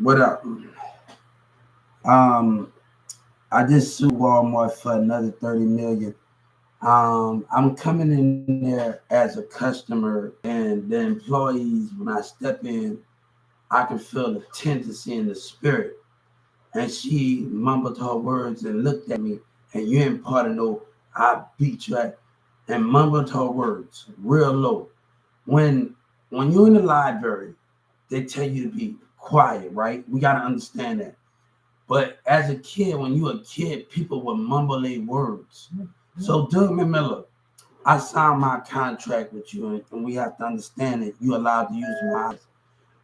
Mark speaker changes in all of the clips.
Speaker 1: What up? Um, I just sued Walmart for another 30 million. I'm coming in there as a customer, and the employees, when I step in, I can feel the tendency in the spirit. And she mumbled her words and looked at me, and you ain't part of no, I beat you at, and mumbled her words real low. When when you're in the library, they tell you to be quiet, right? We gotta understand that. But as a kid, when you're a kid, people will mumble their words. So, Douglas Miller, I signed my contract with you, and we have to understand that you're allowed to use my eyes.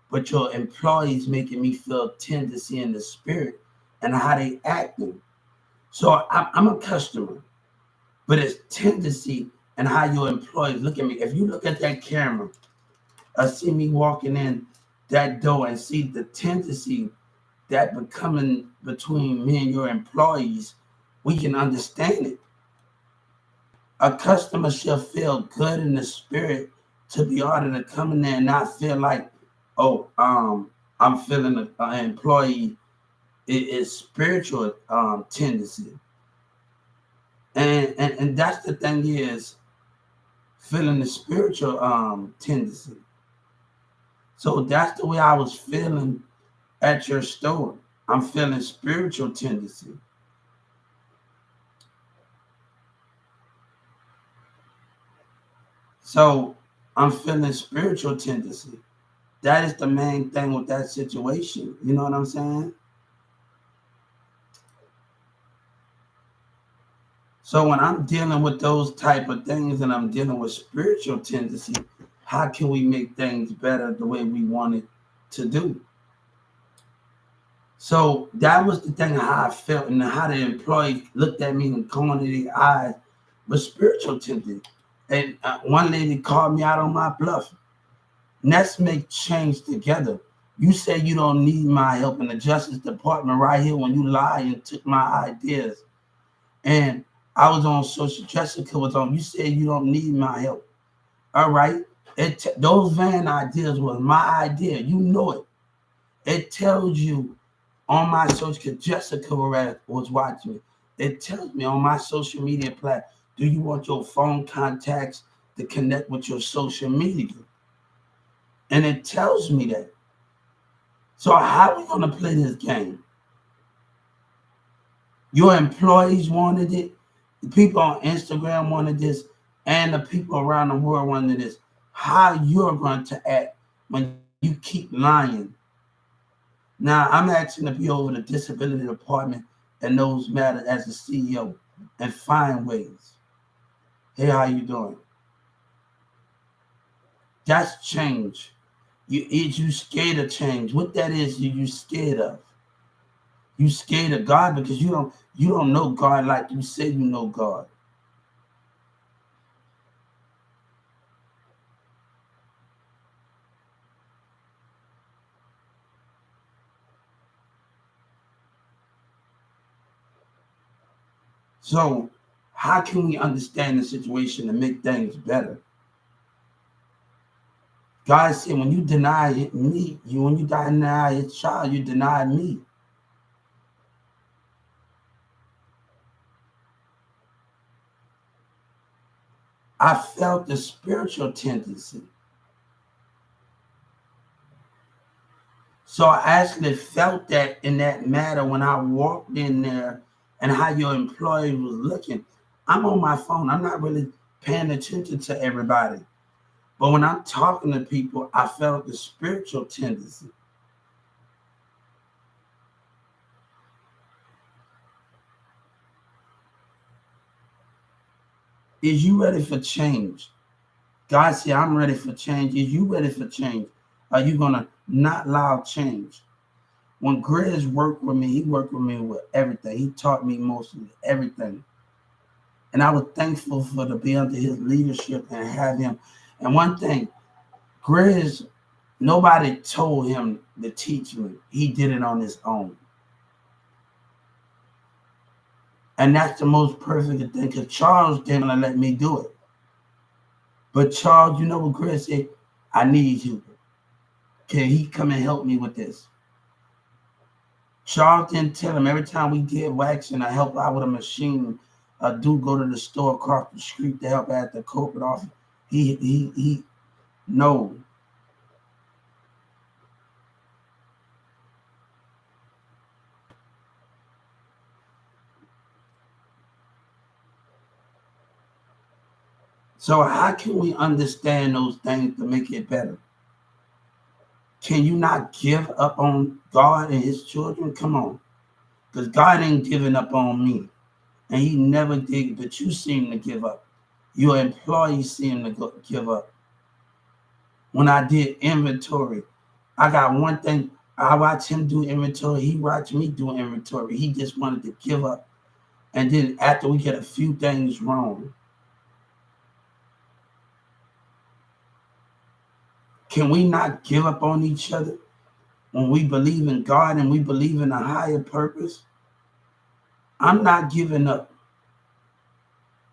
Speaker 1: But your employees making me feel tendency in the spirit and how they acting. So I'm a customer, but it's tendency and how your employees look at me. If you look at that camera, see me walking in that door and see the tendency that becoming between me and your employees, we can understand it. A customer should feel good in the spirit to be ordered to come in there and not feel like, oh, I'm feeling an employee is spiritual tendency. And that's the thing is feeling the spiritual tendency. So that's the way I was feeling at your store. I'm feeling spiritual tendency. So I'm feeling spiritual tendency. That is the main thing with that situation. You know what I'm saying? So when I'm dealing with those type of things and I'm dealing with spiritual tendency, how can we make things better the way we want it to do? So that was the thing how I felt and how the employee looked at me and cornered their eyes with spiritual tendency. And one lady called me out on my bluff. Let's make change together. You say you don't need my help in the Justice Department right here when you lie and took my ideas. And I was on social. Jessica was on. You said you don't need my help. All right. Those van ideas was my idea. You know it. It tells you on my social. Jessica was watching me. It tells me on my social media platform. Do you want your phone contacts to connect with your social media? And it tells me that. So how are we gonna play this game? Your employees wanted it, the people on Instagram wanted this, and the people around the world wanted this. How you're going to act when you keep lying? Now I'm asking to be over the disability department and those matters as the CEO and find ways. Hey, how you doing? That's change. You scared of change. What that is, you scared of. You scared of God because you don't know God like you say you know God. So how can we understand the situation and make things better? God said, when you deny me, when you deny his child, you deny me. I felt the spiritual tendency. So I actually felt that in that matter when I walked in there and how your employee was looking. I'm on my phone. I'm not really paying attention to everybody. But when I'm talking to people, I felt the spiritual tendency. Is you ready for change? God said, I'm ready for change. Is you ready for change? Are you going to not allow change? When Grizz worked with me, he worked with me with everything. He taught me mostly everything. And I was thankful for to be under his leadership and have him. And one thing, Grizz, nobody told him to teach me. He did it on his own. And that's the most perfect thing because Charles didn't want to let me do it. But Charles, you know what Grizz said? I need you. Can he come and help me with this? Charles didn't tell him every time we did wax and I help out with a machine, a dude go to the store across the street to help at the corporate office. He no. So how can we understand those things to make it better? Can you not give up on God and his children? Come on. Because God ain't giving up on me. And he never did, but you seem to give up. Your employees seem to give up. When I did inventory, I got one thing. I watched him do inventory. He watched me do inventory. He just wanted to give up. And then after we get a few things wrong, can we not give up on each other when we believe in God and we believe in a higher purpose? I'm not giving up.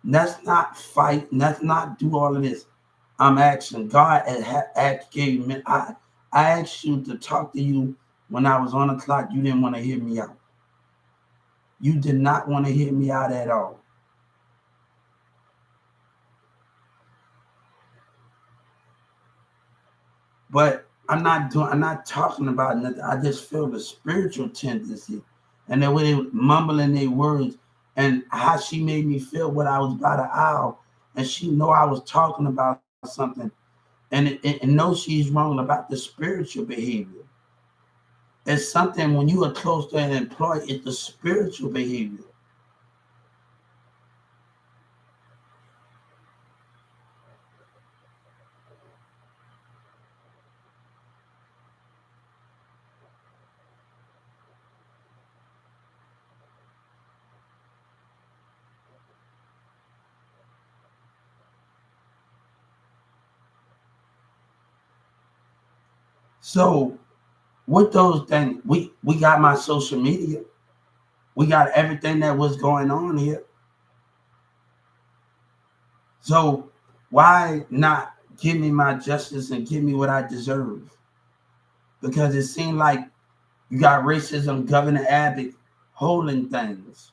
Speaker 1: Let's not fight. Let's not do all of this. I'm asking God gave me. I asked you to talk to you when I was on the clock. You didn't want to hear me out. You did not want to hear me out at all. But I'm not talking about nothing. I just feel the spiritual tendency and the way they were mumbling their words and how she made me feel when I was by the aisle and she know I was talking about something and know she's wrong about the spiritual behavior. It's something when you are close to an employee, it's the spiritual behavior. So with those things, we got my social media. We got everything that was going on here. So why not give me my justice and give me what I deserve? Because it seemed like you got racism, Governor Abbott holding things.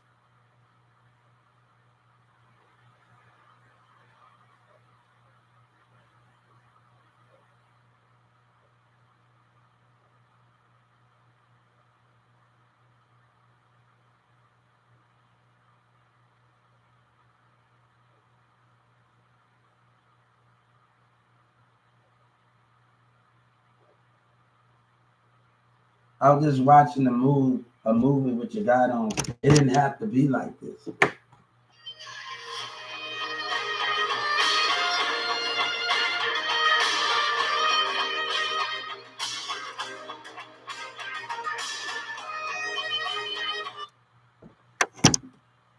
Speaker 1: I was just watching a movie with your guy on. It didn't have to be like this.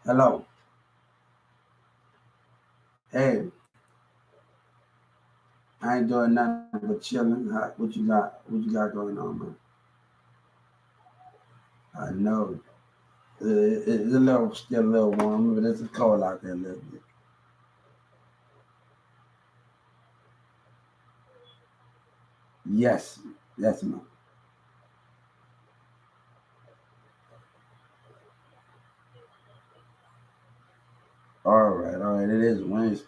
Speaker 1: Hello. Hey, I ain't doing nothing but chilling. What you got? What you got going on, man? I know. It's a little, still a little warm, but it's cold out there a little bit. Yes, yes, ma'am. All right, all right. It is Wednesday.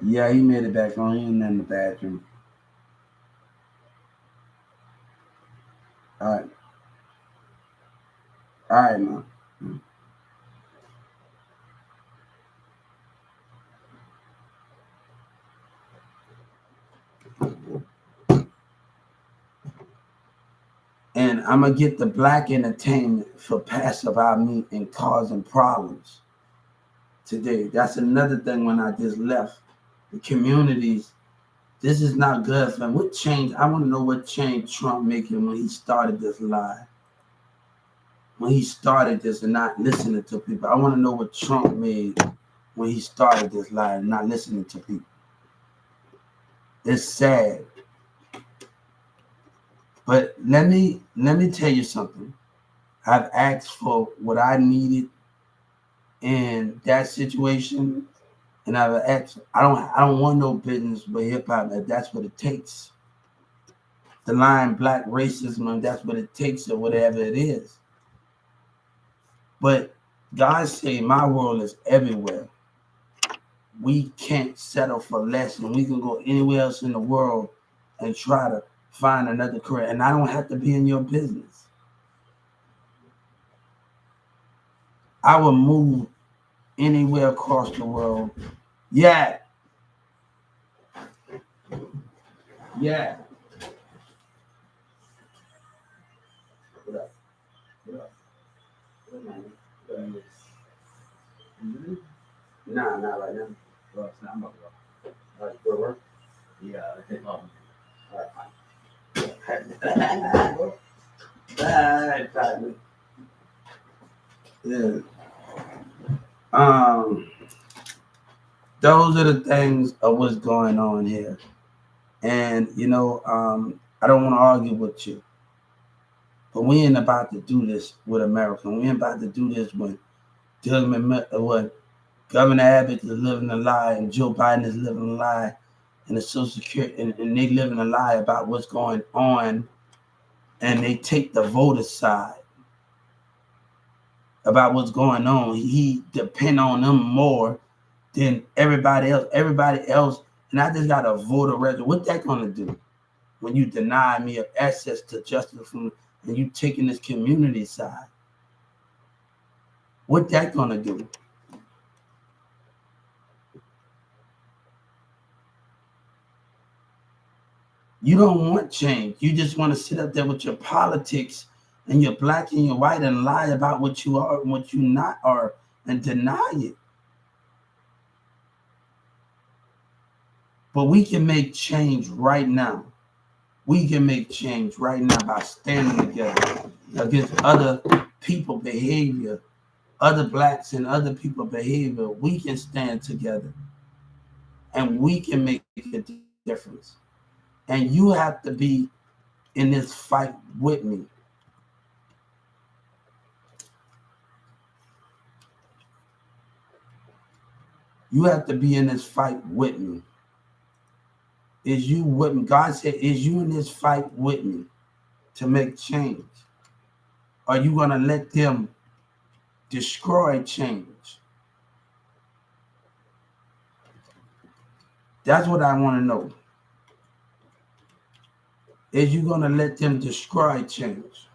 Speaker 1: Yeah, he made it back on. He in the bathroom. All right, all right, man. And I'm gonna get the black entertainment for passive out me and causing problems today. That's another thing when I just left the communities. This is not good for what change. I want to know what change Trump making when he started this lie. When he started this and not listening to people. I want to know what Trump made when he started this lie and not listening to people. It's sad. But let me tell you something. I've asked for what I needed in that situation, and I've asked. I don't want no business with hip hop. If that's what it takes. the line black racism, and that's what it takes or whatever it is. But God say my world is everywhere. We can't settle for less, and we can go anywhere else in the world and try to find another career. And I don't have to be in your business. I will move anywhere across the world. Yeah. Yeah. What up? What up? Nah, not right now. Well, it's not about work. All right, go to work? Yeah, I take off. All right, fine. Yeah. Those are the things of what's going on here. And, I don't want to argue with you. But we ain't about to do this with America. We ain't about to do this when Governor Abbott is living a lie and Joe Biden is living a lie and the Social Security and they living a lie about what's going on, and they take the voter side about what's going on. He depend on them more than everybody else. Everybody else, and I just got a voter register. What that gonna do when you deny me of access to justice and you taking this community side? What that gonna do? You don't want change. You just want to sit up there with your politics and your black and your white and lie about what you are and what you not are and deny it. But we can make change right now. We can make change right now by standing together against other people's behavior, other blacks and other people's behavior. We can stand together and we can make a difference. And you have to be in this fight with me. You have to be in this fight with me. Is you with me? God said, is you in this fight with me to make change? Are you going to let them destroy change? That's what I want to know. Is you going to let them destroy change?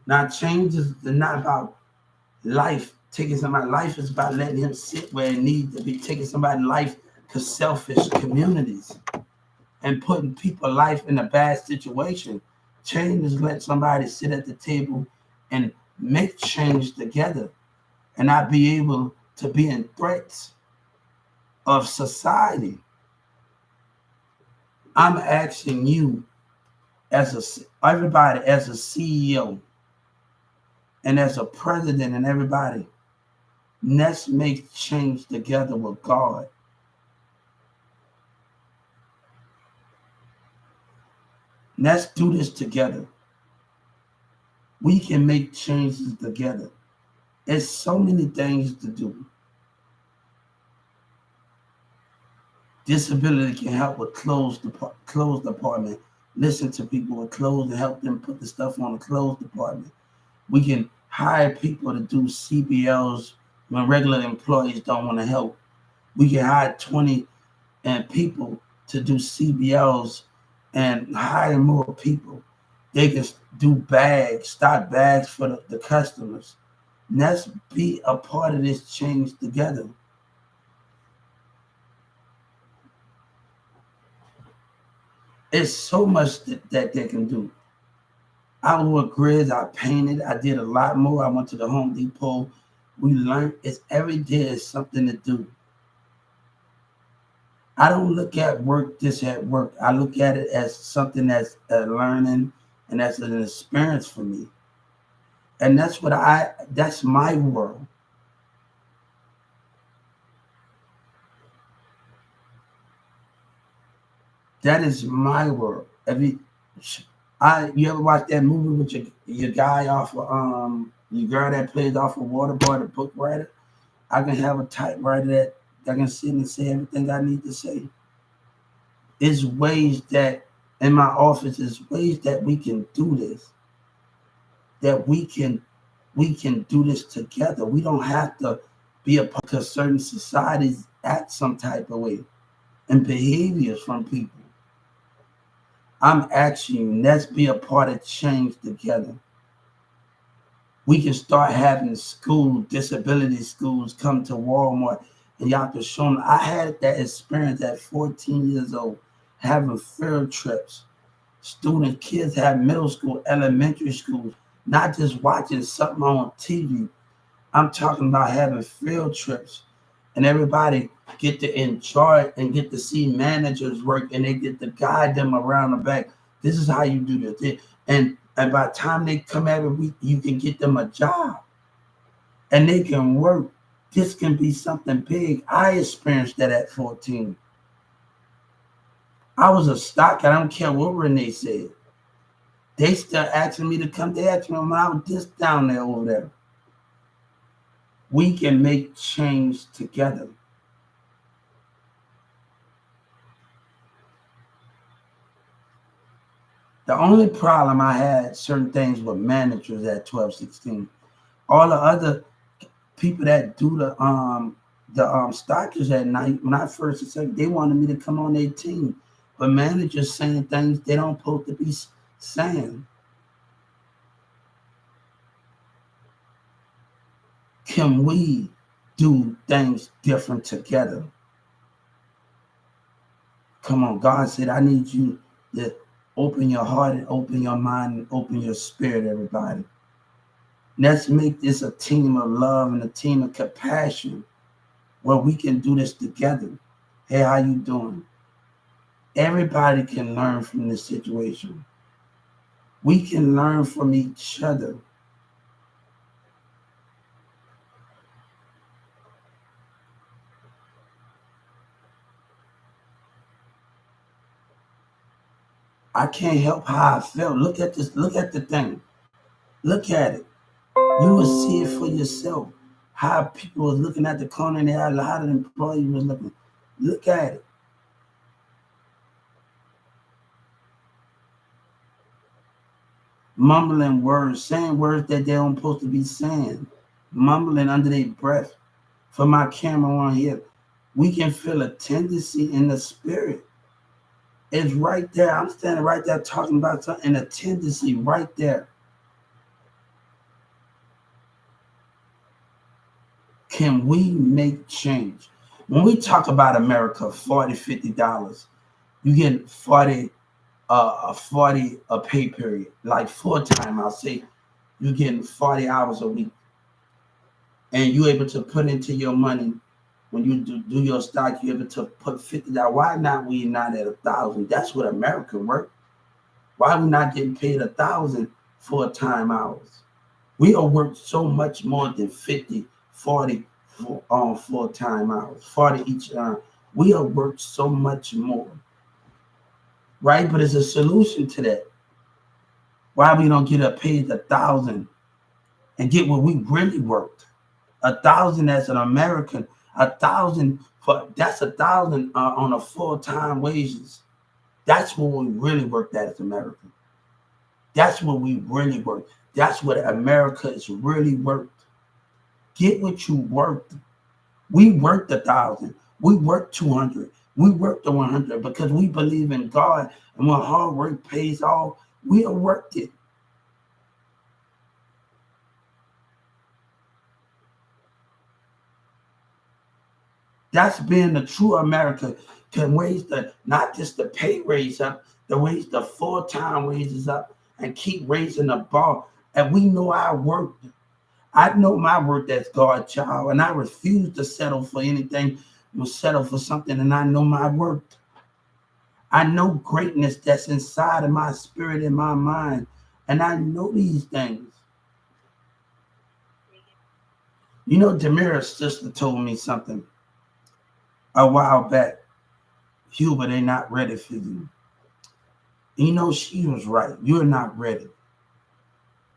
Speaker 1: Now, change is not about life, taking somebody's life. Is about letting him sit where it needs to be, taking somebody's life to selfish communities and putting people's life in a bad situation. Change is let somebody sit at the table and make change together and not be able to be in threats of society. I'm asking you everybody as a CEO and as a president and everybody, let's make change together with God. Let's do this together. We can make changes together. There's so many things to do. Disability can help with clothes department. Listen to people with clothes and help them put the stuff on the clothes department. We can hire people to do CBLs when regular employees don't want to help. We can hire 20 people to do CBLs and hire more people. They can do bags, stock bags for the customers. Let's be a part of this change together. It's so much that they can do. I wore grids, I painted, I did a lot more. I went to the Home Depot. We learned every day is something to do. I don't look at work just at work. I look at it as something that's a learning and that's an experience for me. And that's my world. That is my world. You ever watch that movie with your guy off of your girl that plays off of Waterboy, the book writer? I can have a typewriter that I can sit and say everything I need to say. It's ways that, in my office is ways that we can do this, that we can do this together. We don't have to be a part of certain societies act some type of way and behaviors from people. I'm asking you, let's be a part of change together. We can start having disability schools come to Walmart and y'all can show them. I had that experience at 14 years old, having field trips. Kids have middle school, elementary schools, not just watching something on TV. I'm talking about having field trips and everybody get to enjoy it and get to see managers work and they get to guide them around the back. This is how you do this. And by the time they come every week, you can get them a job and they can work. This can be something big. I experienced that at 14. I was a stock. I don't care what Renee said. They still asking me to come. They asked me when I was just down there over there. We can make change together. The only problem I had certain things with managers at 12, 16. All the other people that do the stockers at night, when I first said they wanted me to come on their team. But managers saying things they don't supposed to be saying. Can we do things different together? Come on, God said, I need you to open your heart and open your mind and open your spirit, everybody. Let's make this a team of love and a team of compassion where we can do this together. Hey, how you doing? Everybody can learn from this situation. We can learn from each other. I can't help how I felt. Look at this. Look at the thing. Look at it. You will see it for yourself. How people was looking at the corner and how a lot of employees was looking. Look at it. Mumbling words, saying words that they don't supposed to be saying. Mumbling under their breath. For my camera on here, we can feel a tendency in the spirit. It's right there. I'm standing right there talking about something, a tendency right there. Can we make change? When we talk about America, $40, $50, you get 40 a pay period, like full time. I'll say you're getting 40 hours a week, and you're able to put into your money. When you do your stock, you're able to put $50. Why not we not at 1,000? That's what America work. Why we not getting paid 1,000 full-time hours? We are worth so much more than 50, 40 on full-time hours, 40 each. We are worth so much more, right? But it's a solution to that. Why we don't get paid 1,000 and get what we really worked? 1,000 as an American, 1,000 that's 1,000 on a full-time wages. That's what we really worked at as American. That's what we really worked. That's what America is really worth. Get what you worked. We worked 1,000. We worked 200. We worked the 100 because we believe in God, and when hard work pays off, we have worked it. That's being the true America. Can raise the not just the pay raise up, the raise the full-time wages up and keep raising the bar. And we know our work. I know my work as God's child, and I refuse to settle for anything. Will settle for something, and I know my work. I know greatness that's inside of my spirit and my mind, and I know these things. You know, Demira's sister told me something a while back. Huber, they're not ready for you. You know, she was right. You're not ready.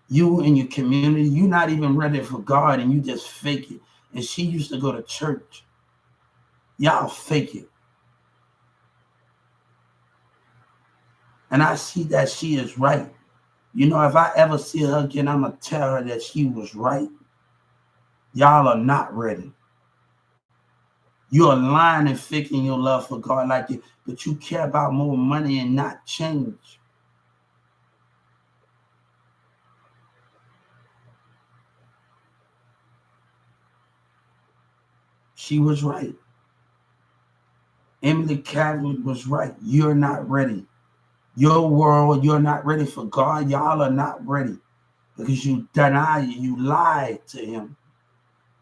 Speaker 1: You and your community, you're not even ready for God, and you just fake it. And she used to go to church. Y'all fake it. And I see that she is right. You know, if I ever see her again, I'm going to tell her that she was right. Y'all are not ready. You're lying and faking your love for God like it, but you care about more money and not change. She was right. Emily Catholic was right. You're not ready. Your world, you're not ready for God. Y'all are not ready because you deny it. You lied to him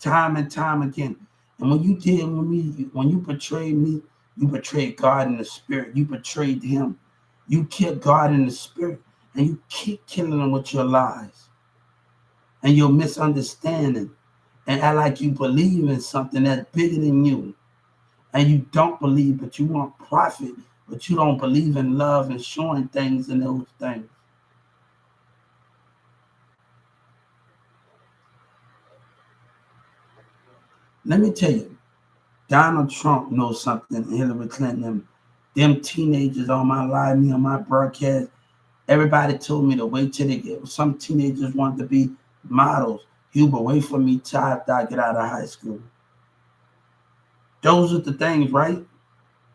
Speaker 1: time and time again. And when you did with me, when you betrayed me, you betrayed God in the spirit. You betrayed him. You killed God in the spirit. And you keep killing him with your lies and your misunderstanding and act like you believe in something that's bigger than you. And you don't believe, but you want profit, but you don't believe in love and showing things and those things. Let me tell you, Donald Trump knows something, Hillary Clinton, them teenagers on my live, me on my broadcast, everybody told me to wait till they get, some teenagers wanted to be models. Huber, wait for me till after I get out of high school. Those are the things, right?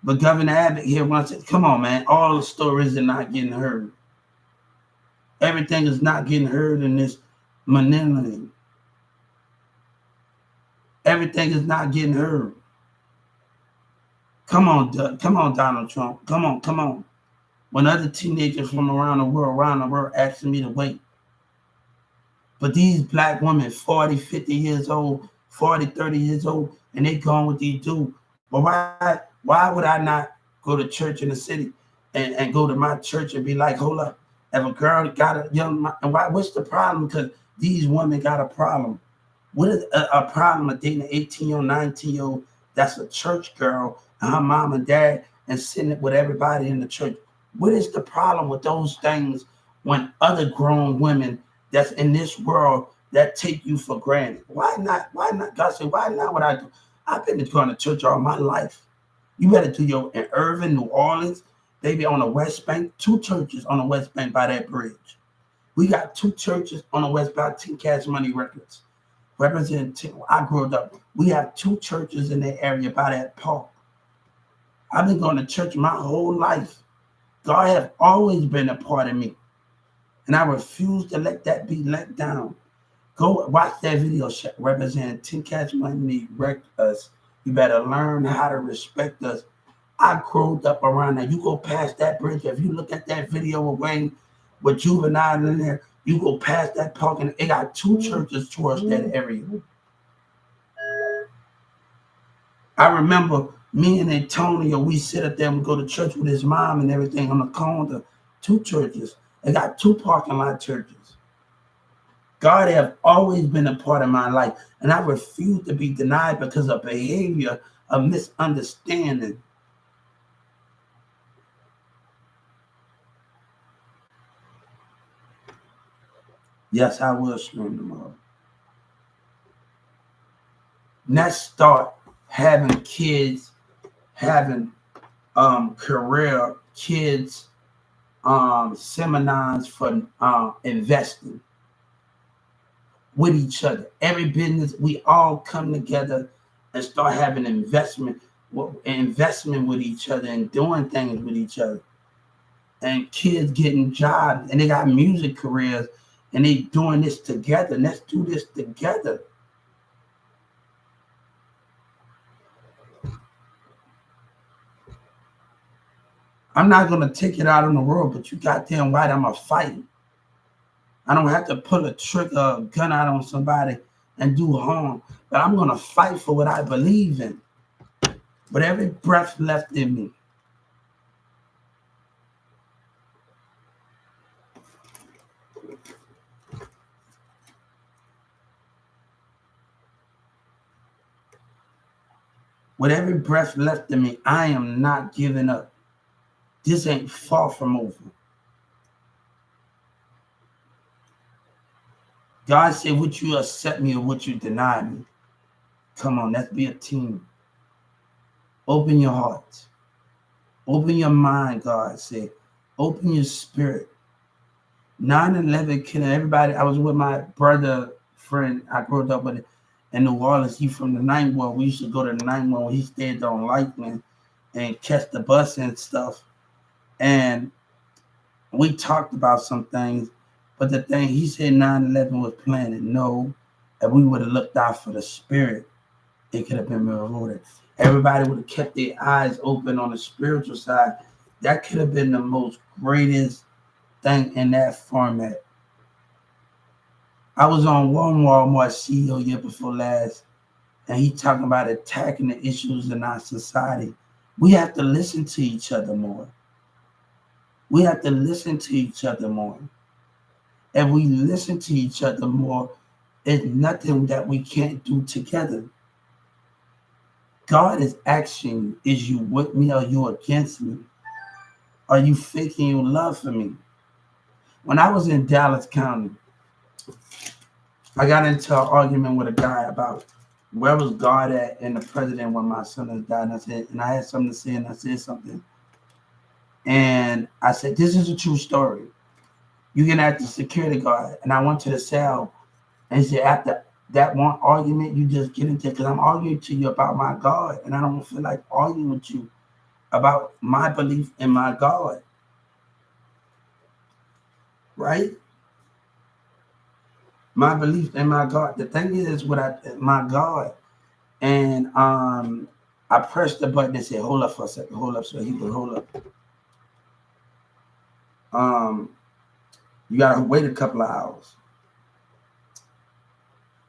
Speaker 1: But Governor Abbott here once said, come on, man, all the stories are not getting heard. Everything is not getting heard in this millennium. Everything is not getting heard. Come on, Donald Trump. Come on. When other teenagers from around the world asking me to wait. But these black women, 40, 50 years old, 40, 30 years old, and they going with these dudes. But why would I not go to church in the city and go to my church and be like, hold up, if a girl got a young, and what's the problem? Because these women got a problem. What is a problem of dating an 18-year-old, 19-year-old that's a church girl and her mom and dad and sitting with everybody in the church? What is the problem with those things when other grown women that's in this world that take you for granted? Why not? Why not? God said, why not what I do? I've been going to church all my life. You better do your in Irving, New Orleans, baby, on the West Bank, 2 churches on the West Bank by that bridge. We got 2 churches on the West Bank, 10 Cash Money Records. I grew up. We have 2 churches in that area by that park. I've been going to church my whole life. God has always been a part of me. And I refuse to let that be let down. Go watch that video representing 10 Cash Money Records. You better learn how to respect us. I grew up around there. You go past that bridge. If you look at that video of Wayne with Juvenile in there, you go past that park and it got 2 churches towards that area. I remember me and Antonio, we sit up there and we go to church with his mom and everything on the corner. 2 churches. They got 2 parking lot churches. God has always been a part of my life, and I refuse to be denied because of behavior, of misunderstanding. Yes, I will stream tomorrow. Let's start having kids, having career kids seminars for investing with each other. Every business, we all come together and start having investment with each other and doing things with each other. And kids getting jobs and they got music careers and they doing this together. Let's do this together. I'm not going to take it out on the world, but you goddamn right, I'm a fighter. I don't have to pull a trigger, a gun out on somebody and do harm, but I'm going to fight for what I believe in. With every breath left in me. With every breath left in me, I am not giving up. This ain't far from over. God said, would you accept me or would you deny me? Come on, let's be a team. Open your heart. Open your mind, God said. Open your spirit. 9/11 killing everybody. I was with my brother friend. I grew up with in New Orleans. He from the Ninth Ward. We used to go to the Ninth Ward. He stayed on Lightning and catch the bus and stuff. And we talked about some things. But the thing, he said 9/11 was planted. No, if we would have looked out for the spirit, it could have been rewarded. Everybody would have kept their eyes open on the spiritual side. That could have been the most greatest thing in that format. I was on one Walmart CEO year before last, and he talking about attacking the issues in our society. We have to listen to each other more. We have to listen to each other more. If we listen to each other more, it's nothing that we can't do together. God is asking, is you with me or you against me? Are you faking your love for me? When I was in Dallas County, I got into an argument with a guy about where was God at and the president when my son has died. And I had something to say, and I said something. And I said, this is a true story. You can act the security guard. And I went to the cell, and he said, after that one argument, you just get into it, because I'm arguing to you about my God, and I don't feel like arguing with you about my belief in my God. Right? My belief in my God. The thing is, my God, and I pressed the button and said, "Hold up for a second, hold up," so he could hold up. You gotta wait a couple of hours.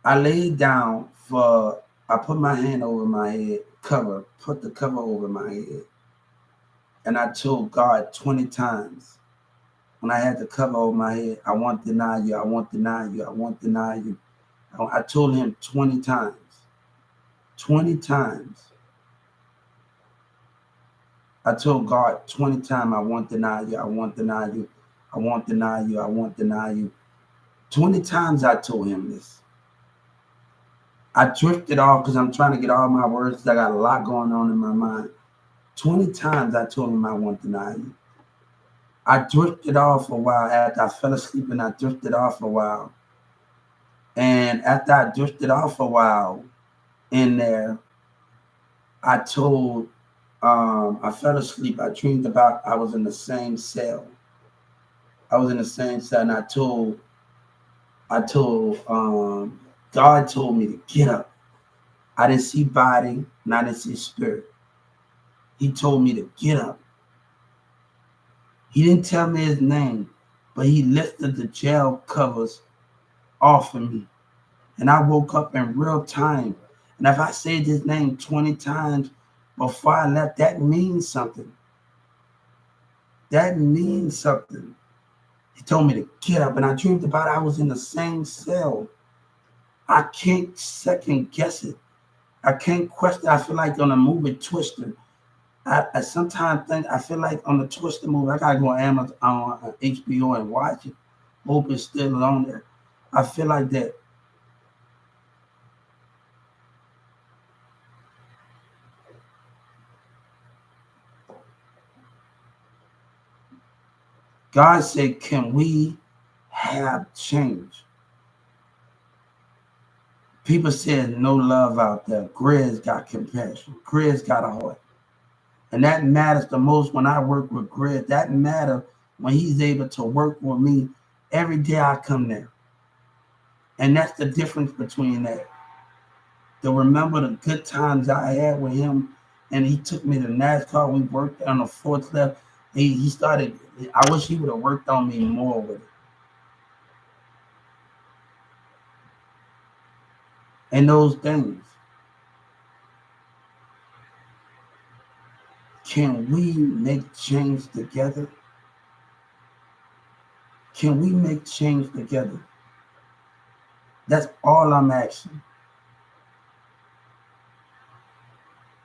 Speaker 1: I laid down I put my hand over my head, put the cover over my head, and I told God 20 times when I had the cover over my head, I won't deny you, I won't deny you, I won't deny you. I told him 20 times. 20 times. I told God 20 times, I won't deny you, I won't deny you, I won't deny you, I won't deny you. 20 times I told him this. I drifted off because I'm trying to get all my words. I got a lot going on in my mind. 20 times I told him I won't deny you. I drifted off a while after I fell asleep, and I drifted off a while. And after I drifted off a while in there, I fell asleep. I dreamed about I was in the same cell. I was in the same cell, and God told me to get up. I didn't see body, and I didn't see spirit. He told me to get up. He didn't tell me his name, but he lifted the jail covers off of me. And I woke up in real time. And if I said his name 20 times before I left, that means something. That means something. He told me to get up, and I dreamed about I was in the same cell. I can't second guess it. I can't question. I feel like on a movie Twister. I sometimes think I feel like on the Twister movie, I gotta go on Amazon, on HBO and watch it. Hope it's still on there. I feel like that. God said, can we have change? People said no love out there. Grizz got compassion. Grizz got a heart. And that matters the most when I work with Grizz. That matters when he's able to work with me. Every day I come there. And that's the difference between that. To remember the good times I had with him, and he took me to NASCAR. We worked on the fourth left. He started, I wish he would have worked on me more with it. And those things. Can we make change together? Can we make change together? That's all I'm asking.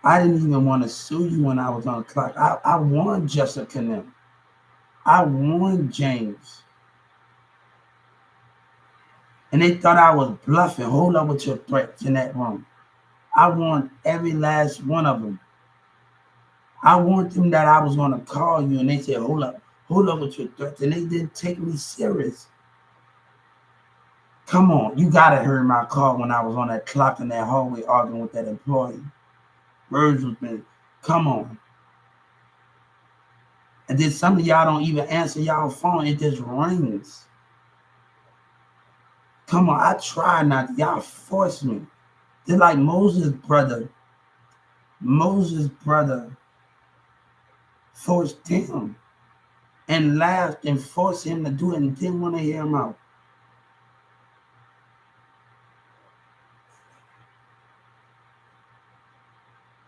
Speaker 1: I didn't even want to sue you when I was on the clock. I warned Jessica and them. I warned James. And they thought I was bluffing. Hold up with your threats in that room. I warned every last one of them. I warned them that I was going to call you, and they said, hold up. Hold up with your threats. And they didn't take me serious. Come on, you gotta hear my call when I was on that clock in that hallway arguing with that employee. Words was been, come on. And then some of y'all don't even answer y'all phone. It just rings. Come on, I try not. Y'all force me. They're like Moses' brother. Moses' brother forced him and laughed and forced him to do it and didn't want to hear him out.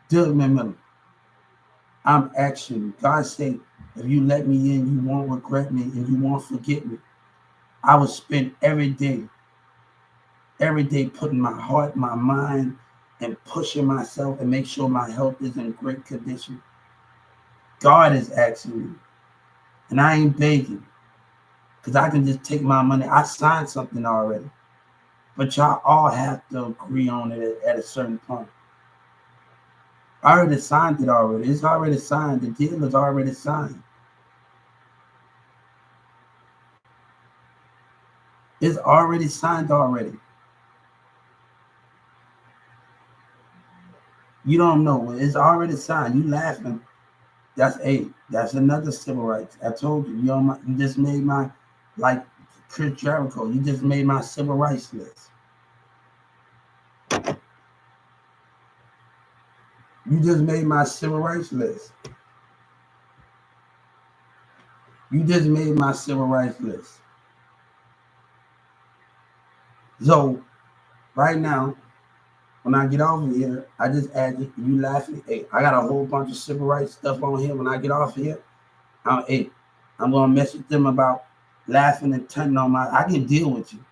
Speaker 1: Doug Miller, I'm asking you. God said, if you let me in, you won't regret me and you won't forget me. I would spend every day putting my heart, my mind, and pushing myself and make sure my health is in great condition. God is asking me. And I ain't begging. Because I can just take my money. I signed something already. But y'all all have to agree on it at a certain point. I already signed it already. It's already signed. The deal is already signed. It's already signed already. You don't know. It's already signed. You laughing. That's another civil rights. I told you. You just made my, like Chris Jericho, you just made my civil rights list. You just made my civil rights list. You just made my civil rights list. So right now, when I get off of here, I just add you laughing. Hey, I got a whole bunch of civil rights stuff on here. When I get off here, I'm gonna message them about laughing and turning on my. I can deal with you.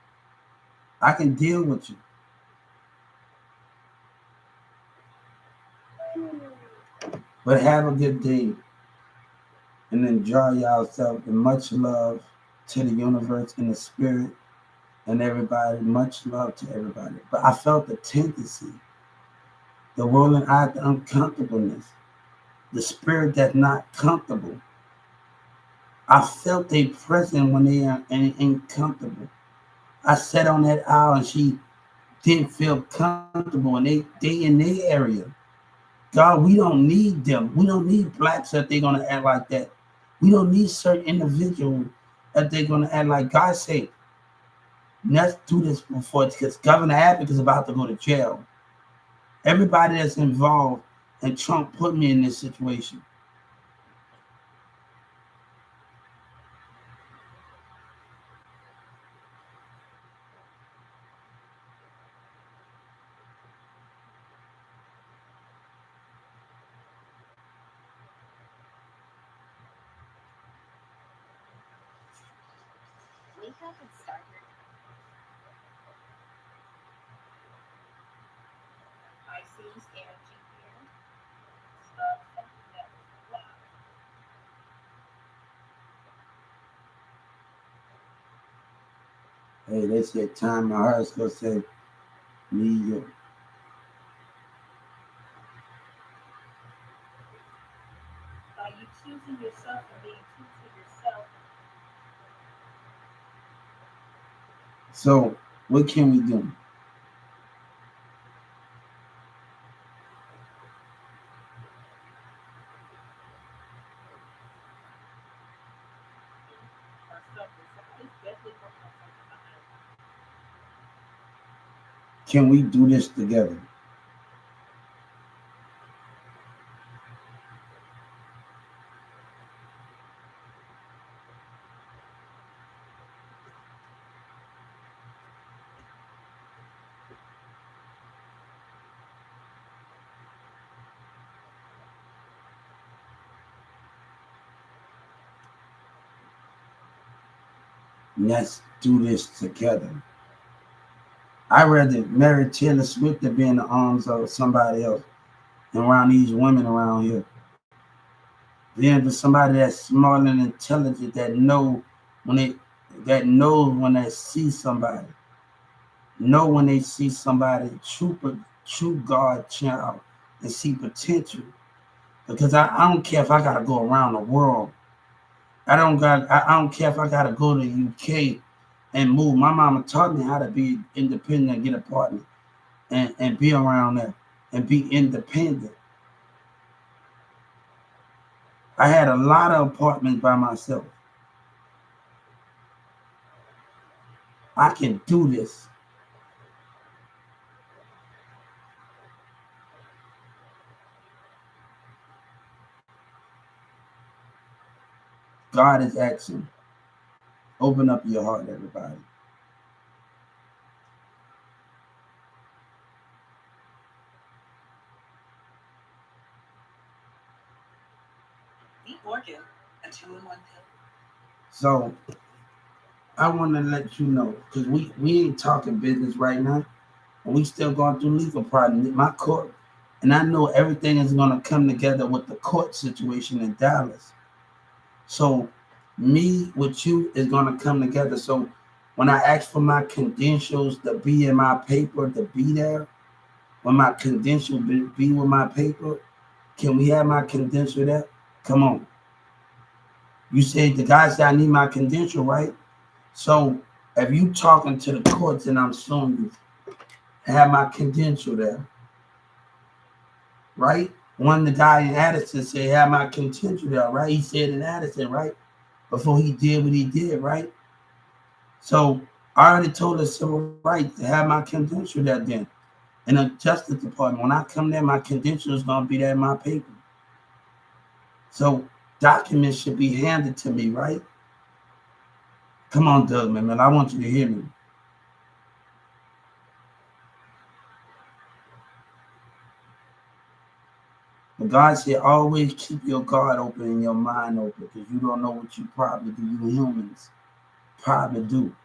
Speaker 1: I can deal with you. But have a good day and enjoy yourself. And much love to the universe and the spirit and everybody. Much love to everybody. But I felt the tendency, the rolling out, the uncomfortableness, the spirit that's not comfortable. I felt they present when they are uncomfortable. I sat on that aisle and she didn't feel comfortable and they in their area. God, we don't need them. We don't need blacks that they're gonna act like that. We don't need certain individuals that they're gonna act like. God said, let's do this before, because Governor Abbott is about to go to jail. Everybody that's involved, and Trump put me in this situation. Hey, they said time my heart's gonna say New York. Are you choosing yourself and being true to yourself? So what can we do? Can we do this together? Let's do this together. I'd rather marry Taylor Swift than be in the arms of somebody else and around these women around here. Then to somebody that's smart and intelligent that knows when they see somebody. Know when they see somebody true God child and see potential. Because I don't care if I gotta go around the world I don't care if I gotta go to the UK and move. My mama taught me how to be independent and get a partner and be around there and be independent. I had a lot of apartments by myself. I can do this. God is asking. Open up your heart, everybody. Organ, a 2-in-1 pill. So I want to let you know, because we ain't talking business right now, and we still going through legal problems. My court, and I know everything is going to come together with the court situation in Dallas. So me with you is going to come together. So when I ask for my credentials to be in my paper, to be there, when my credentials be with my paper, can we have my credential there? Come on. You said the guy said I need my credential, right? So if you talking to the courts and I'm suing you, have my credential there, right? One the guy in Addison said have my credential there, right? He said in Addison, right? Before he did what he did, right? So I already told the civil rights to have my credential there then. In the Justice Department, when I come there, my credential is gonna be there in my paper. So documents should be handed to me, right? Come on, Doug, man. I want you to hear me. But God said, always keep your guard open and your mind open because you don't know what you probably do. You humans probably do.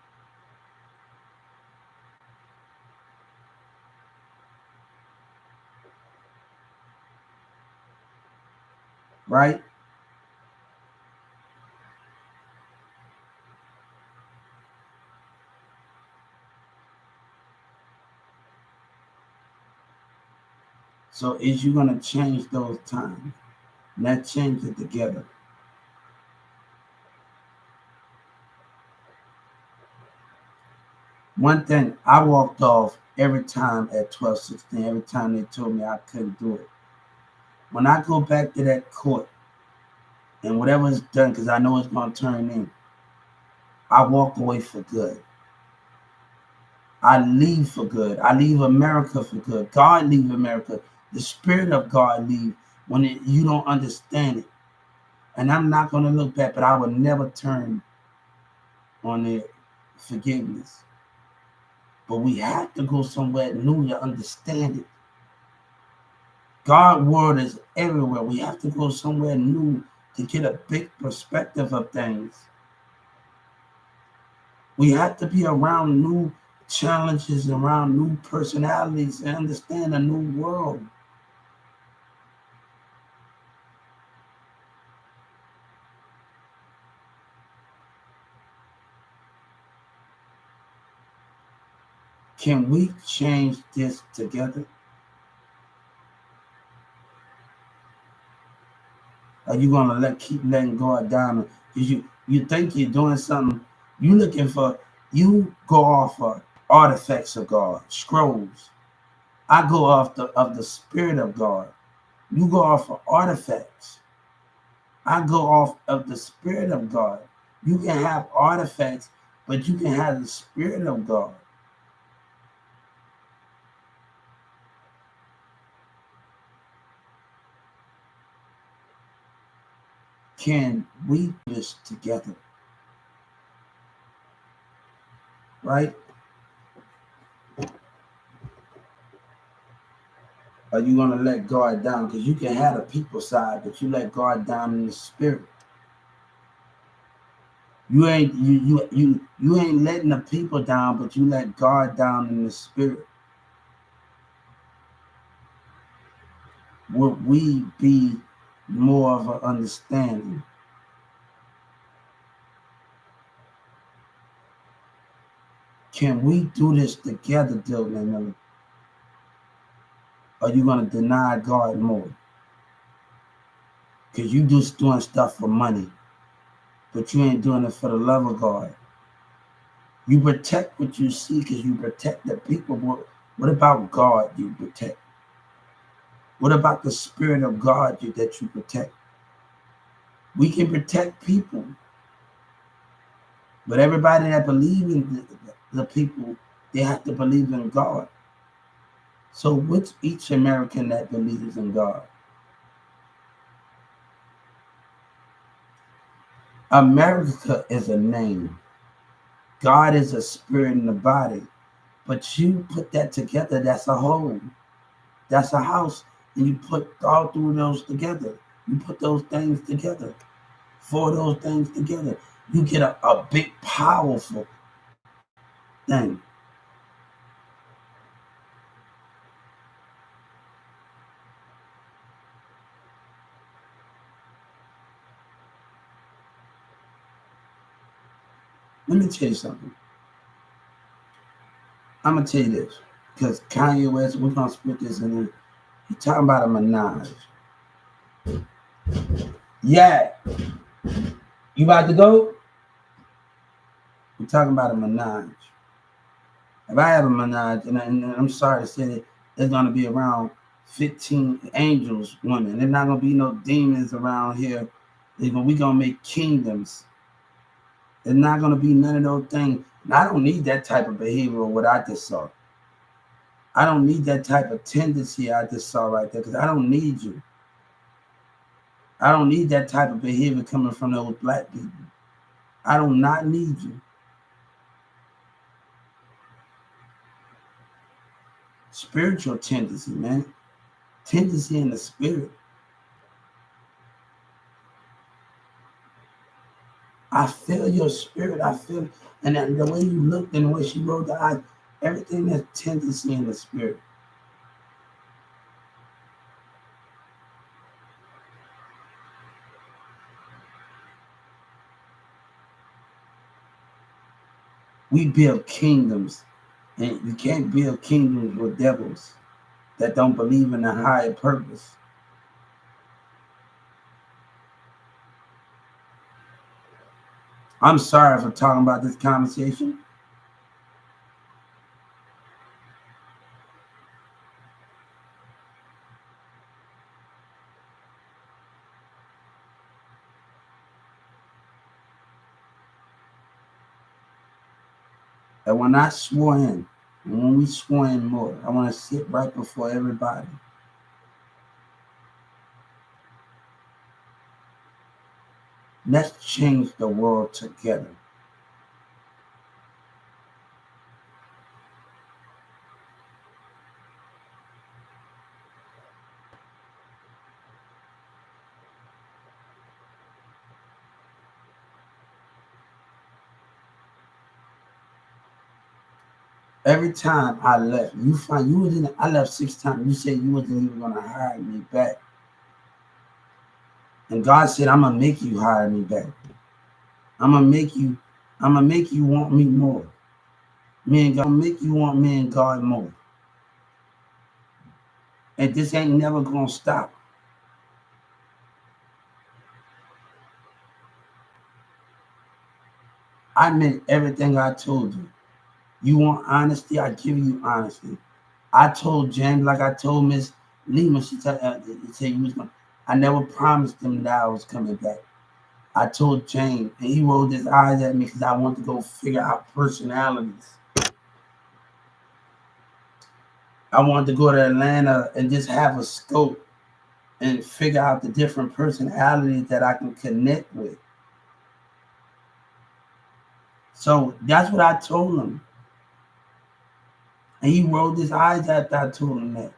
Speaker 1: Right? So is you going to change those times? Let's change it together. One thing, I walked off every time at 12:16, every time they told me I couldn't do it. When I go back to that court and whatever is done, because I know it's going to turn in, I walk away for good. I leave for good. I leave America for good. God leave America. The Spirit of God leave when you don't understand it. And I'm not going to look back, but I will never turn on their forgiveness. But we have to go somewhere new to understand it. God's word is everywhere. We have to go somewhere new to get a big perspective of things. We have to be around new challenges, around new personalities, and understand a new world. Can we change this together? Are you gonna keep letting God down? Because you think you're doing something, you go off of artifacts of God, scrolls. I go off of the Spirit of God. You go off of artifacts. I go off of the Spirit of God. You can have artifacts, but you can have the Spirit of God. Can we do this together? Right? Are you gonna let God down? Because you can have the people side, but you let God down in the spirit. You ain't letting the people down, but you let God down in the spirit. Would we be more of an understanding? Can we do this together, Dylan? Or are you gonna deny God more? Because you just doing stuff for money. but you ain't doing it for the love of God. You protect what you see because you protect the people. What about God you protect? What about the Spirit of God that you protect? We can protect people, but everybody that believes in the people, they have to believe in God. So which each American that believes in God? America is a name. God is a spirit in the body. But you put that together, that's a whole. That's a house. And you put all three of those together. You put those things together. Four of those things together. You get a big, powerful thing. Let me tell you something. I'm going to tell you this. Because Kanye West, we're going to split this in there. He's talking about a menage. Yeah. You about to go? We're talking about a menage. If I have a menage, and I'm sorry to say it, there's going to be around 15 angels, women. There's not going to be no demons around here. We're going to make kingdoms. There's not going to be none of those things. And I don't need that type of behavior what I just saw. I don't need that type of tendency I just saw right there because I don't need you. I don't need that type of behavior coming from those black people. I do not need you. Spiritual tendency, man. Tendency in the spirit. I feel your spirit. I feel, and then the way you looked and the way she rolled the eyes, everything has tendency in the spirit. We build kingdoms, and you can't build kingdoms with devils that don't believe in a higher purpose. I'm sorry for talking about this conversation. And when I swore in, and when we swore in more, I want to sit right before everybody. Let's change the world together. Every time I left, you find you was in. I left 6 times. You said you wasn't even gonna hire me back, and God said, "I'm gonna make you hire me back. I'm gonna make you. I'm gonna make you want me more. Me and God make you want me and God more. And this ain't never gonna stop." I meant everything I told you. You want honesty? I give you honesty. I told Jen, like I told Miss Lima, she said you was going. I never promised them that I was coming back. I told Jane, and he rolled his eyes at me because I wanted to go figure out personalities. I wanted to go to Atlanta and just have a scope and figure out the different personalities that I can connect with. So that's what I told him. And he rolled his eyes after I told him that.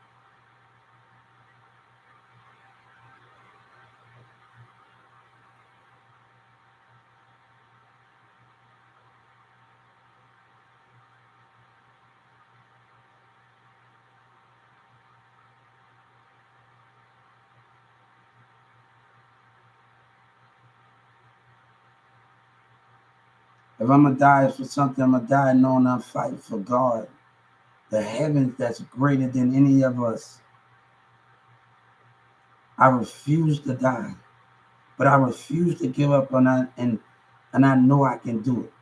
Speaker 1: If I'm going to die for something, I'm going to die knowing I'm fighting for God. The heavens that's greater than any of us. I refuse to die. But I refuse to give up on that. And and I know I can do it.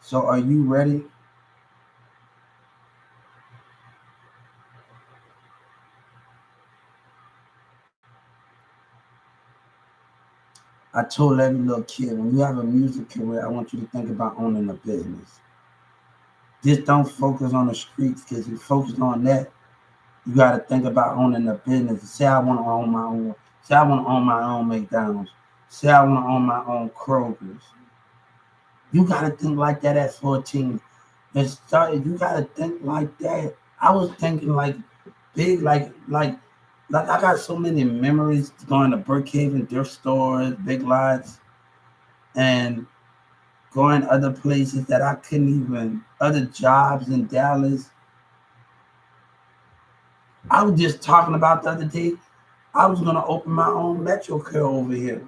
Speaker 1: So are you ready? I told every little kid, when you have a music career, I want you to think about owning a business. Just don't focus on the streets, because you focus on that, you got to think about owning a business. Say I want to own my own. Say I want to own my own McDonald's. Say I want to own my own Kroger's. You got to think like that at 14. And started, you got to think like that. I was thinking like big, like I got so many memories going to Brookhaven thrift stores, Big Lots, and going other places that I couldn't even, other jobs in Dallas. I was just talking about the other day, I was gonna open my own Metro Care over here.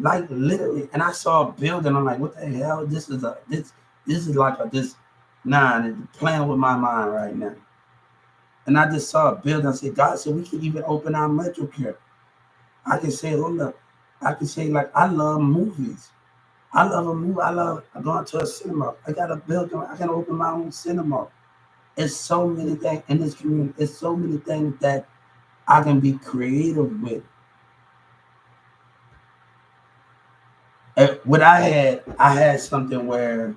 Speaker 1: Like literally. And I saw a building. I'm like, what the hell? This is like a this nah, it's playing with my mind right now. And I just saw a building. I said, God said we can even open our Metro Care. I can say, hold up. I can say like I love movies. I love a movie. I love going to a cinema. I got a building. I can open my own cinema. It's so many things in this community. It's so many things that I can be creative with. What I had something where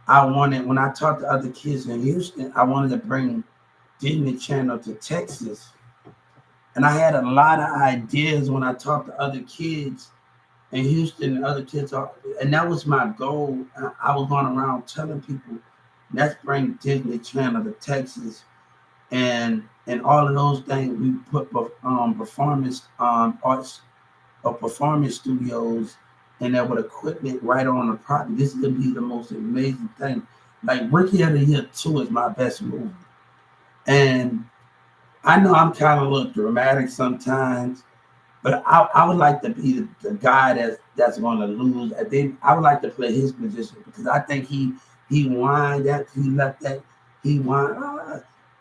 Speaker 1: I wanted, when I talked to other kids in Houston, I wanted to bring Disney Channel to Texas. And I had a lot of ideas when I talked to other kids in Houston and other kids. And that was my goal. I was going around telling people, let's bring Disney Channel to Texas. And all of those things, we put performance arts or performance studios and there with equipment right on the property. This is gonna be the most amazing thing. Like Rookie of the Year 2 is my best movie. And I know I'm kind of a little dramatic sometimes, but I would like to be the guy that's gonna lose. I would like to play his position because I think he whined after he left that he whined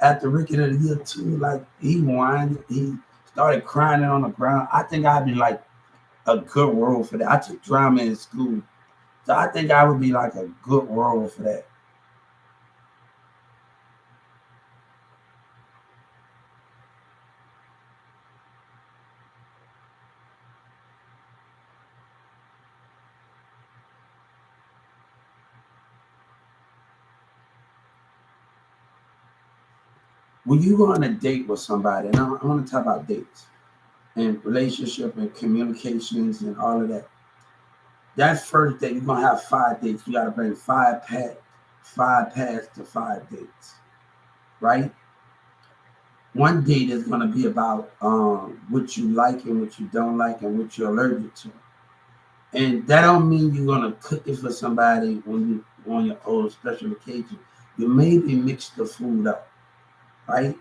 Speaker 1: after Rookie of the Year 2, like he whined, he started crying on the ground. I think I'd be like a good role for that. I took drama in school, so I think I would be like a good role for that. When you go on a date with somebody, and I want to talk about dates and relationship and communications and all of that. That first date, you're gonna have 5 dates. You gotta bring five paths to 5 dates, right? One date is gonna be about what you like and what you don't like and what you're allergic to. And that don't mean you're gonna cook it for somebody when you on your own special occasion. You maybe mix the food up, right?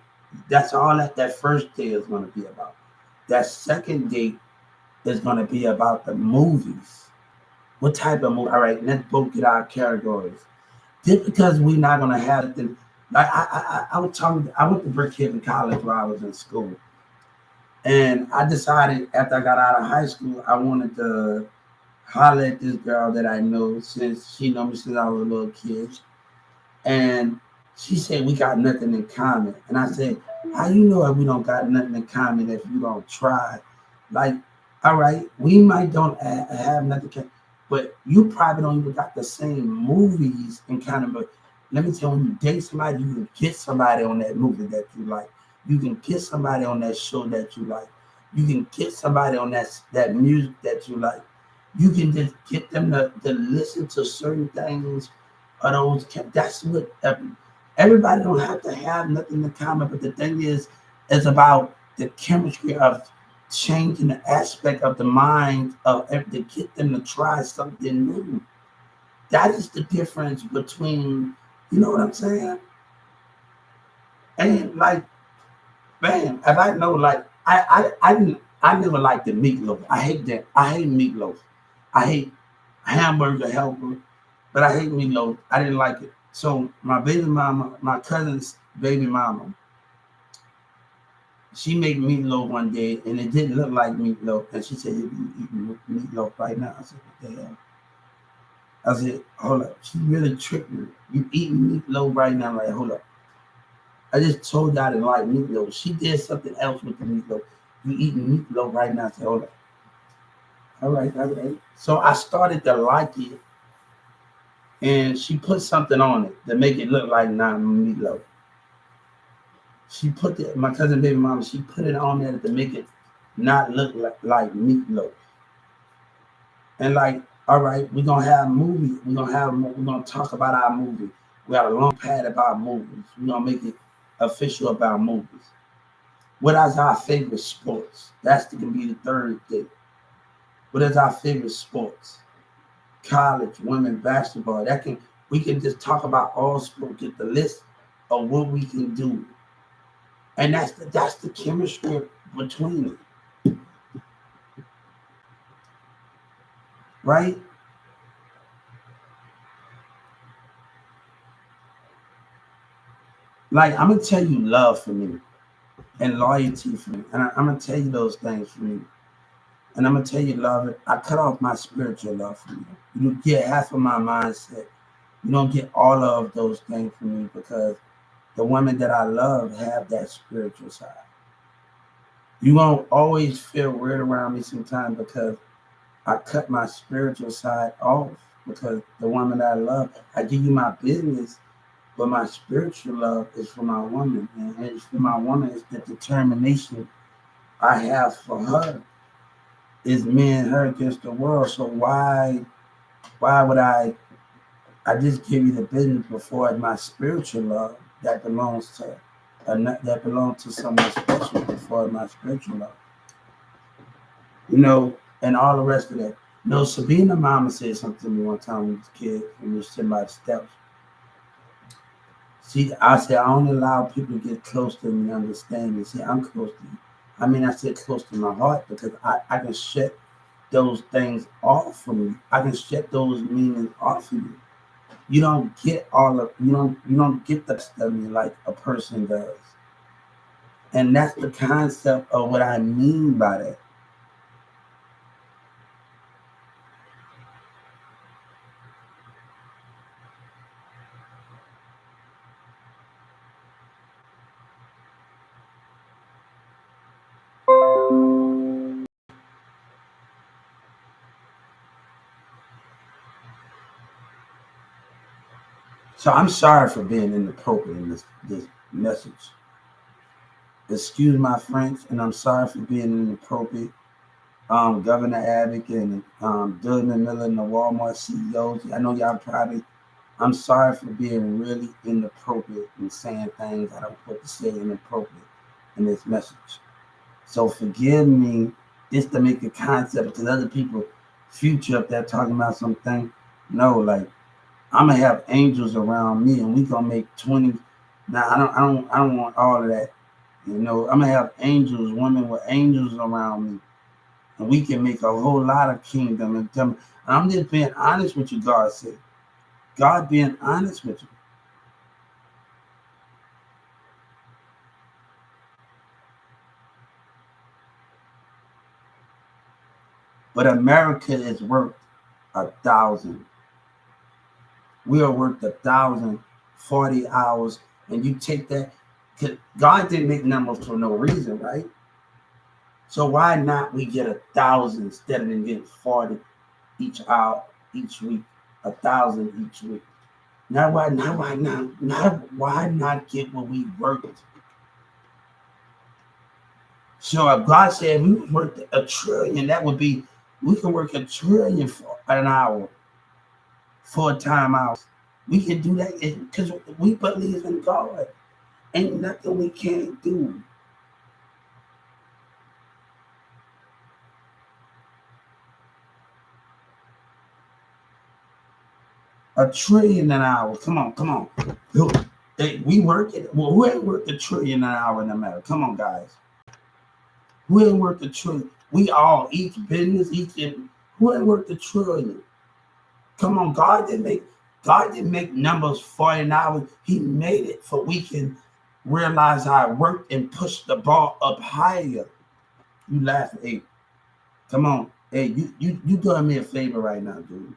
Speaker 1: That's all that first day is gonna be about. That second date is gonna be about the movies. What type of movie? All right, let's both get our categories. Just because we're not gonna have it, like I was talking. I went to Brookhaven College while I was in school, and I decided after I got out of high school, I wanted to holler at this girl that I know since she know me since I was a little kid. And she said we got nothing in common. And I said, how you know if we don't got nothing in common if you don't try? Like, all right, we might don't have nothing, but you probably don't even got the same movies and kind of. But let me tell you, when you date somebody, you can get somebody on that movie that you like. You can get somebody on that show that you like. You can get somebody on that music that you like. You can just get them to listen to certain things or those. That's what everybody don't have to have nothing in common. But the thing is, it's about the chemistry of changing the aspect of the mind to get them to try something new. That is the difference between, you know what I'm saying? And like, man, if I know, like, I didn't. I never liked the meatloaf. I hate that. I hate meatloaf. I hate hamburger helper, but I hate meatloaf. I didn't like it. So my baby mama, my cousin's baby mama, she made meatloaf one day, and it didn't look like meatloaf. And she said, "You eating meatloaf right now?" I said, "What the hell?" I said, "Hold up." She really tricked me. You eating meatloaf right now? I'm like, hold up. I just told you I didn't like meatloaf. She did something else with the meatloaf. You eating meatloaf right now? I said, hold up. All right, all right. So I started to like it, and she put something on it to make it look like non-meatloaf. She put my cousin baby mama, she put it on there to make it not look like meatloaf. And like, all right, we're gonna have a movie. We're gonna talk about our movie. We got a long pad about movies. We're gonna make it official about movies. What is our favorite sports? That's gonna be the third thing. What is our favorite sports? College, women, basketball. We can just talk about all sports, get the list of what we can do. And that's the chemistry between it. Right? Like I'm gonna tell you love for me and loyalty for me. And I'm gonna tell you those things for me. And I'm gonna tell you love. I cut off my spiritual love from you. You get half of my mindset. You don't get all of those things from me because the women that I love have that spiritual side. You won't always feel weird around me sometimes because I cut my spiritual side off because the woman that I love, I give you my business, but my spiritual love is for my woman. And it's for my woman is the determination I have for her is me and her against the world. So why would I just give you the business before my spiritual love that belongs to that belongs to someone special before my spiritual love. And all the rest of that. Sabina mama said something to me one time when we was kids, when we were sitting by the steps. I said, I only allow people to get close to me and understand me. See, I'm close to you. I mean, I said close to my heart because I can shut those things off from you. I can shut those meanings off of you. You don't get you don't get the stuff of me like a person does. And that's the concept of what I mean by that. So I'm sorry for being inappropriate in this message. Excuse my French, and I'm sorry for being inappropriate. Governor Abbott and Dylan Miller and the Walmart CEOs. I know y'all probably. I'm sorry for being really inappropriate and saying things I don't want to say inappropriate in this message. So forgive me, just to make a concept because other people future up there talking about something. No, like I'm gonna have angels around me, and we gonna make 20. Now I don't want all of that. I'm gonna have angels, women with angels around me, and we can make a whole lot of kingdom. And I'm just being honest with you. God said, God being honest with you. But America is worth 1,000. We are worth 1,040 hours, and you take that. God didn't make numbers for no reason, right? So why not we get 1,000 instead of them getting 40 each hour, each week, 1,000 each week? Why not get what we worked? So if God said we worked 1,000,000,000,000, that would be we can work 1,000,000,000,000 for an hour, 4 time hours. We can do that because we believe in God. Ain't nothing we can't do. $1,000,000,000,000 an hour. Come on. We work it. Well, who ain't worked $1,000,000,000,000 an hour in America? Come on, guys. Who ain't worth $1 trillion? We all, each business, who ain't worth $1 trillion? Come on, God didn't make numbers for an hour. He made it for we can realize how it worked and push the ball up higher. You laughing, hey? Come on, hey, you doing me a favor right now, dude.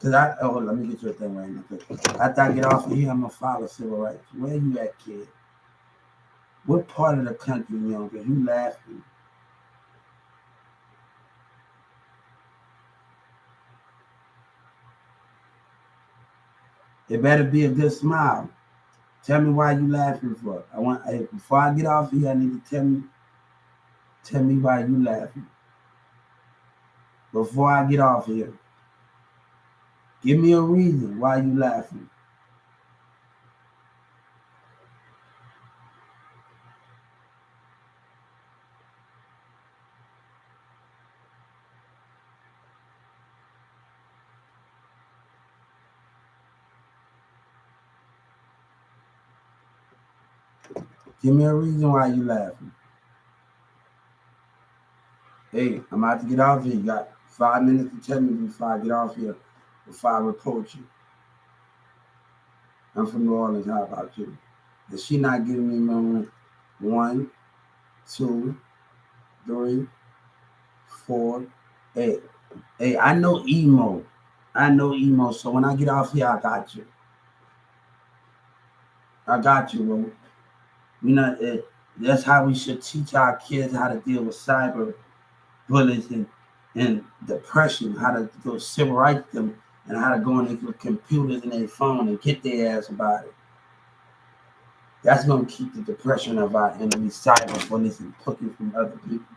Speaker 1: Cause let me get you a thing right now. After I get off of here, I'm gonna file a civil rights. Where you at, kid? What part of the country you on? Cause you laughing. It better be a good smile. Tell me why you laughing for. Before I get off here, I need to tell me why you laughing. Before I get off here, give me a reason why you laughing. Give me a reason why you laughing. Hey, I'm about to get off here. You got 5 minutes to tell me before I get off here, before I report you. I'm from New Orleans. How about you? Is she not giving me number 1, 2, 3, 4, 8? Hey, I know emo. So when I get off here, I got you. Bro. You know, that's how we should teach our kids how to deal with cyber bullies and depression, how to go civil rights them, and how to go on their computers and their phone and get their ass about it. That's going to keep the depression of our enemies, cyber bullies, and looking from other people.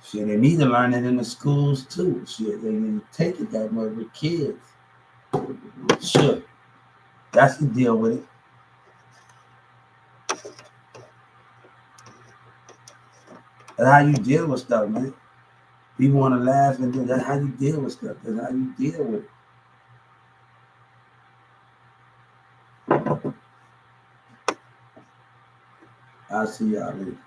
Speaker 1: Shit, they need to learn it in the schools too. Shit, they need to take it that much with kids. Sure, that's the deal with it. That's how you deal with stuff, man. People want to laugh and do that's how you deal with stuff. That's how you deal with it. I'll see y'all later.